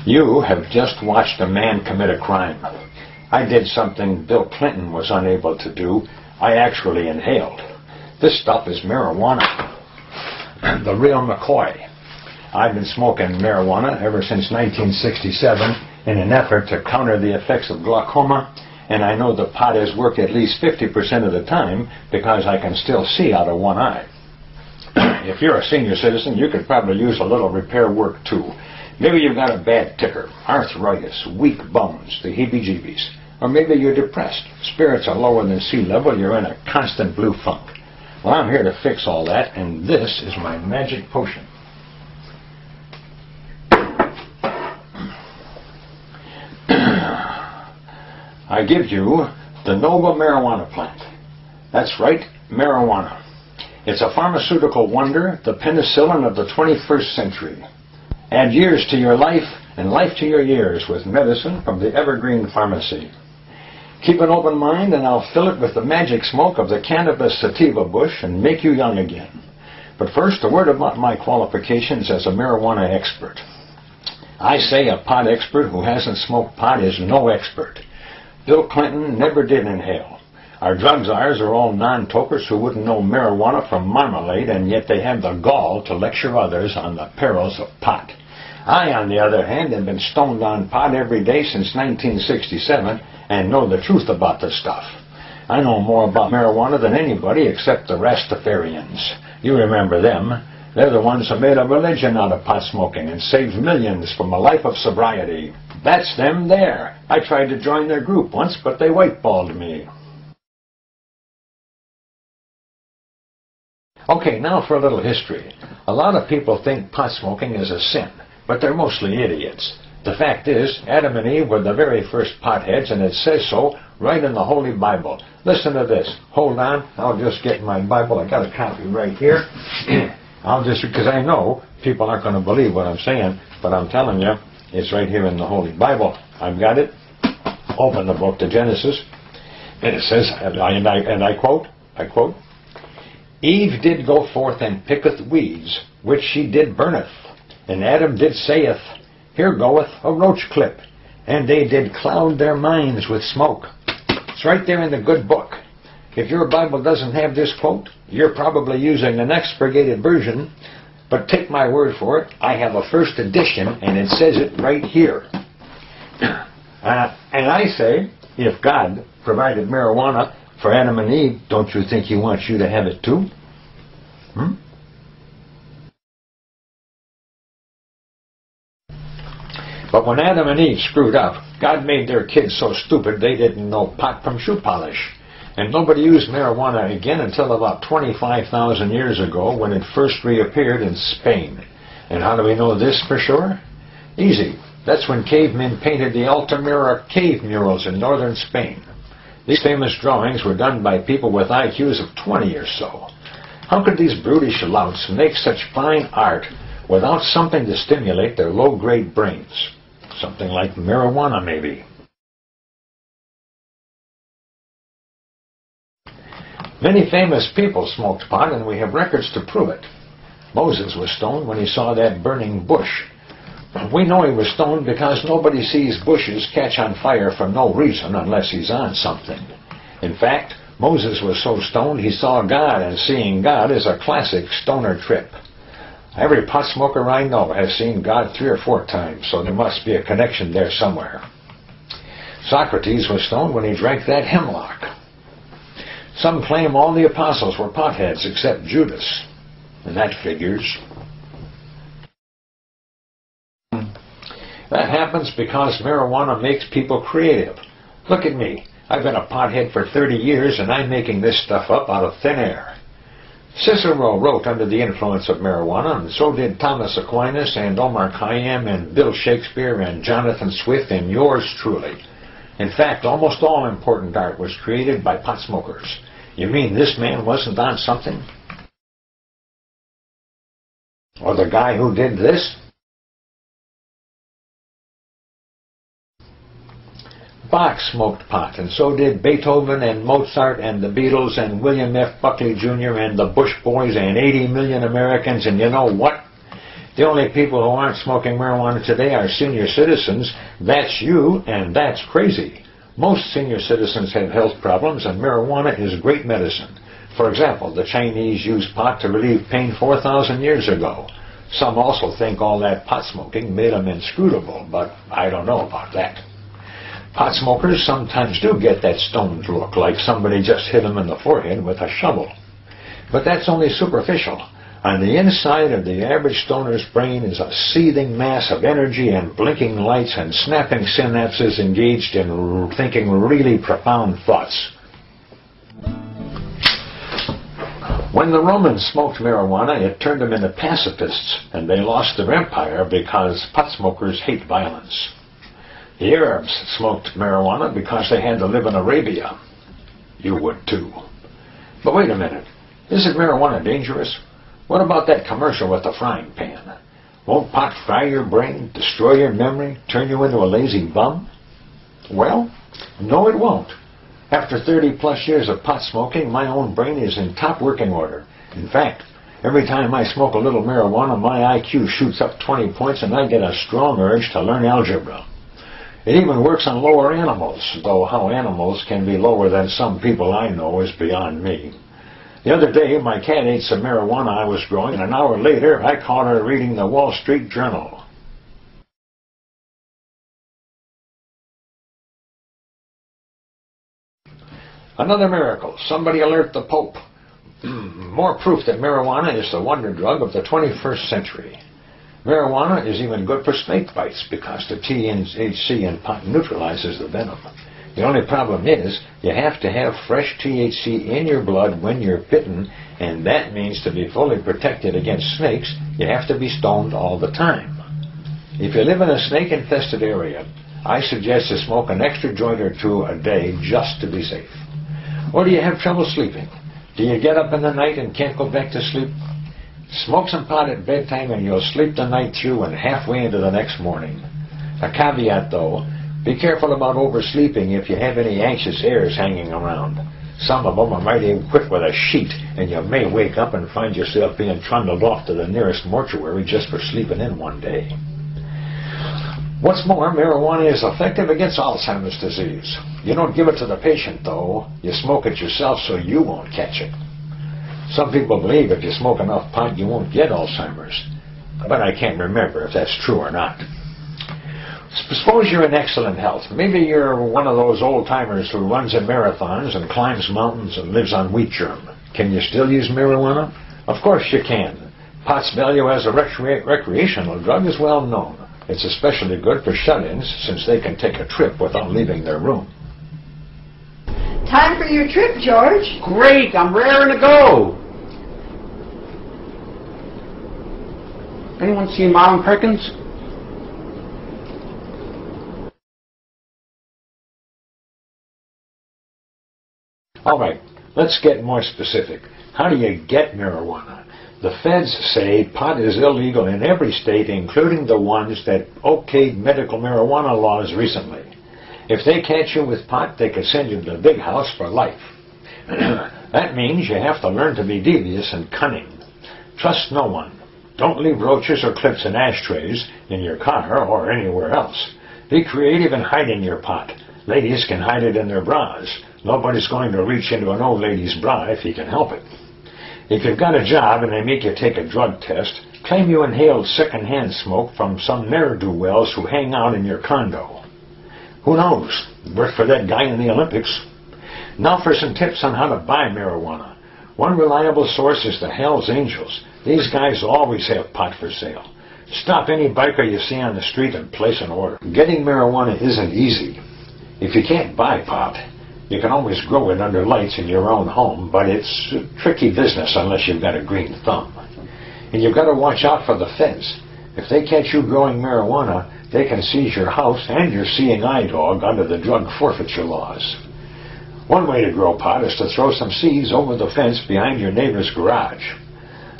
You have just watched a man commit a crime. I did something Bill Clinton was unable to do. I actually inhaled. This stuff is marijuana. The real McCoy. I've been smoking marijuana ever since 1967 in an effort to counter the effects of glaucoma, and I know the pot has worked at least 50% of the time because I can still see out of one eye. If you're a senior citizen, you could probably use a little repair work too. Maybe you've got a bad ticker, arthritis, weak bones, the heebie-jeebies. Or maybe you're depressed. Spirits are lower than sea level. You're in a constant blue funk. Well, I'm here to fix all that, and this is my magic potion. I give you the Nova marijuana plant. That's right, marijuana. It's a pharmaceutical wonder, the penicillin of the 21st century. Add years to your life and life to your years with medicine from the Evergreen Pharmacy. Keep an open mind and I'll fill it with the magic smoke of the cannabis sativa bush and make you young again. But first, a word about my qualifications as a marijuana expert. I say a pot expert who hasn't smoked pot is no expert. Bill Clinton never did inhale. Our drug czars are all non-tokers who wouldn't know marijuana from marmalade, and yet they have the gall to lecture others on the perils of pot. I, on the other hand, have been stoned on pot every day since 1967 and know the truth about the stuff. I know more about marijuana than anybody except the Rastafarians. You remember them. They're the ones who made a religion out of pot smoking and saved millions from a life of sobriety. That's them there. I tried to join their group once, but they whiteballed me. Okay, now for a little history. A lot of people think pot smoking is a sin, but they're mostly idiots. The fact is, Adam and Eve were the very first potheads, and it says so right in the Holy Bible. Listen to this. Hold on. I'll just get my Bible. I got a copy right here. Because I know people aren't going to believe what I'm saying, but I'm telling you, it's right here in the Holy Bible. I've got it. Open the book to Genesis. And it says, and I quote, Eve did go forth and picketh weeds, which she did burneth. And Adam did saith, Here goeth a roach clip. And they did cloud their minds with smoke. It's right there in the good book. If your Bible doesn't have this quote, you're probably using an expurgated version, but take my word for it, I have a first edition, and it says it right here. And I say, if God provided marijuana for Adam and Eve, don't you think He wants you to have it too? But when Adam and Eve screwed up, God made their kids so stupid they didn't know pot from shoe polish. And nobody used marijuana again until about 25,000 years ago when it first reappeared in Spain. And how do we know this for sure? Easy. That's when cavemen painted the Altamira cave murals in northern Spain. These famous drawings were done by people with IQs of 20 or so. How could these brutish louts make such fine art without something to stimulate their low-grade brains? Something like marijuana, maybe. Many famous people smoked pot, and we have records to prove it. Moses was stoned when he saw that burning bush. We know he was stoned because nobody sees bushes catch on fire for no reason unless he's on something. In fact, Moses was so stoned he saw God, and seeing God is a classic stoner trip. Every pot smoker I know has seen God 3 or 4 times, so there must be a connection there somewhere. Socrates was stoned when he drank that hemlock. Some claim all the apostles were potheads except Judas, and that figures. That happens because marijuana makes people creative. Look at me. I've been a pothead for 30 years, and I'm making this stuff up out of thin air. Cicero wrote under the influence of marijuana, and so did Thomas Aquinas and Omar Khayyam and Bill Shakespeare and Jonathan Swift and yours truly. In fact, almost all important art was created by pot smokers. You mean this man wasn't on something? Or the guy who did this? Bach smoked pot, and so did Beethoven and Mozart and the Beatles and William F. Buckley Jr. and the Bush Boys and 80 million Americans, and you know what? The only people who aren't smoking marijuana today are senior citizens. That's you, and that's crazy. Most senior citizens have health problems, and marijuana is great medicine. For example, the Chinese used pot to relieve pain 4,000 years ago. Some also think all that pot smoking made them inscrutable, but I don't know about that. Pot smokers sometimes do get that stoned look, like somebody just hit them in the forehead with a shovel. But that's only superficial. On the inside of the average stoner's brain is a seething mass of energy and blinking lights and snapping synapses engaged in thinking really profound thoughts. When the Romans smoked marijuana, it turned them into pacifists, and they lost their empire because pot smokers hate violence. The Arabs smoked marijuana because they had to live in Arabia. You would too. But wait a minute. Isn't marijuana dangerous? What about that commercial with the frying pan? Won't pot fry your brain, destroy your memory, turn you into a lazy bum? Well, no it won't. After 30-plus years of pot smoking, my own brain is in top working order. In fact, every time I smoke a little marijuana, my IQ shoots up 20 points and I get a strong urge to learn algebra. It even works on lower animals, though how animals can be lower than some people I know is beyond me. The other day, my cat ate some marijuana I was growing, and an hour later, I caught her reading the Wall Street Journal. Another miracle. Somebody alert the Pope. More proof that marijuana is the wonder drug of the 21st century. Marijuana is even good for snake bites because the THC in pot neutralizes the venom. The only problem is you have to have fresh THC in your blood when you're bitten, and that means to be fully protected against snakes, you have to be stoned all the time. If you live in a snake-infested area, I suggest to smoke an extra joint or two a day just to be safe. Or do you have trouble sleeping? Do you get up in the night and can't go back to sleep? Smoke some pot at bedtime and you'll sleep the night through and halfway into the next morning. A caveat though, be careful about oversleeping if you have any anxious airs hanging around. Some of them are mighty equipped with a sheet, and you may wake up and find yourself being trundled off to the nearest mortuary just for sleeping in one day. What's more, marijuana is effective against Alzheimer's disease. You don't give it to the patient, though. You smoke it yourself so you won't catch it. Some people believe if you smoke enough pot, you won't get Alzheimer's. But I can't remember if that's true or not. Suppose you're in excellent health. Maybe you're one of those old-timers who runs in marathons and climbs mountains and lives on wheat germ. Can you still use marijuana? Of course you can. Pot's value as a recreational drug is well known. It's especially good for shut-ins since they can take a trip without leaving their room. Time for your trip, George. Great, I'm raring to go. Anyone seen Marlin Perkins? All right, let's get more specific. How do you get marijuana? The feds say pot is illegal in every state, including the ones that okayed medical marijuana laws recently. If they catch you with pot, they could send you to the big house for life. That means you have to learn to be devious and cunning. Trust no one. Don't leave roaches or clips in ashtrays in your car or anywhere else. Be creative in hiding your pot. Ladies can hide it in their bras. Nobody's going to reach into an old lady's bra if he can help it. If you've got a job and they make you take a drug test, claim you inhaled secondhand smoke from some ne'er-do-wells who hang out in your condo. Who knows? Worked for that guy in the Olympics. Now for some tips on how to buy marijuana. One reliable source is the Hells Angels. These guys always have pot for sale. Stop any biker you see on the street and place an order. Getting marijuana isn't easy. If you can't buy pot, you can always grow it under lights in your own home, but it's a tricky business unless you've got a green thumb. And you've got to watch out for the feds. If they catch you growing marijuana, they can seize your house and your seeing eye dog under the drug forfeiture laws. One way to grow pot is to throw some seeds over the fence behind your neighbor's garage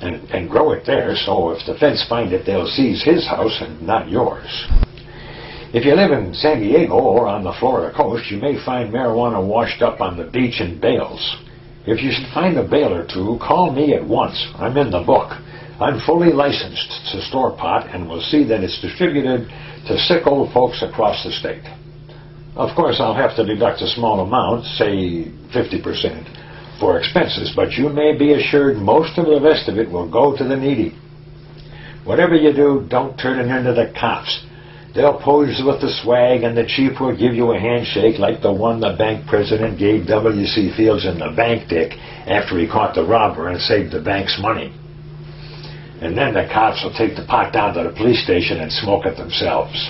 and grow it there, so if the feds find it, they'll seize his house and not yours. If you live in San Diego or on the Florida coast, you may find marijuana washed up on the beach in bales. If you should find a bale or two, call me at once. I'm in the book. I'm fully licensed to store pot and will see that it's distributed to sick old folks across the state. Of course, I'll have to deduct a small amount, say 50%, for expenses, but you may be assured most of the rest of it will go to the needy. Whatever you do, don't turn it into the cops. They'll pose with the swag, and the chief will give you a handshake like the one the bank president gave W.C. Fields in the bank dick after he caught the robber and saved the bank's money. And then the cops will take the pot down to the police station and smoke it themselves.